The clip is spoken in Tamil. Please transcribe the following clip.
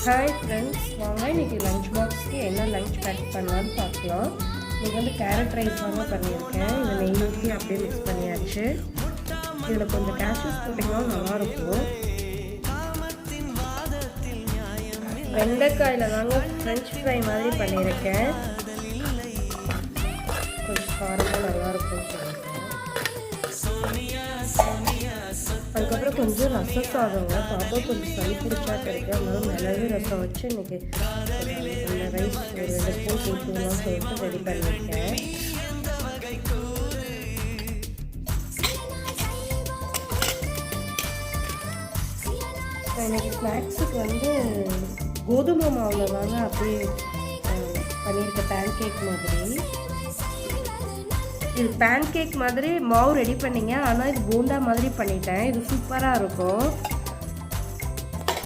ஹாய் ஃப்ரெண்ட்ஸ், வாங்க இன்றைக்கி லஞ்ச் பாக்ஸ்க்கு என்ன லஞ்ச் பேக் பண்ணலான்னு பார்க்கலாம். இன்றைக்கி வந்து கேரட் ரைஸ் தாங்க பண்ணியிருக்கேன். இதை நெய் ஊற்றி அப்படியே மிக்ஸ் பண்ணியாச்சு. இதில் கொஞ்சம் கேஷ்யூஸ் போட்டிங்கன்னா நல்லாயிருக்கும். வெண்டைக்காயில் தாங்க ஃப்ரெஞ்ச் ஃப்ரை மாதிரி பண்ணியிருக்கேன். கொஞ்சம் காரமாக நல்லாயிருக்கும்னு சொல்லியிருக்கேன். அதுக்கப்புறம் கொஞ்சம் ரசம் சாதங்க, பாப்பா கொஞ்சம் சளி பிடிச்சா கிடைக்கும், அதனால மிளகு ரசம் வச்சு இன்றைக்கி அந்த ரைஸ் ஒரு 2 ஸ்பூன் ஊற்றலாம் சொல்லிட்டு ரெடி பண்ணியிருக்கேன். எனக்கு ஸ்நாக்ஸுக்கு வந்து கோதுமை மாவில் தாங்க அப்படியே பண்ணியிருக்கேன், பேன் கேக் மாதிரி. இது பேன் கேக் மாதிரி மாவு ரெடி பண்ணிங்க, ஆனால் இது போண்டா மாதிரி பண்ணிட்டேன். இது சூப்பராக இருக்கும்.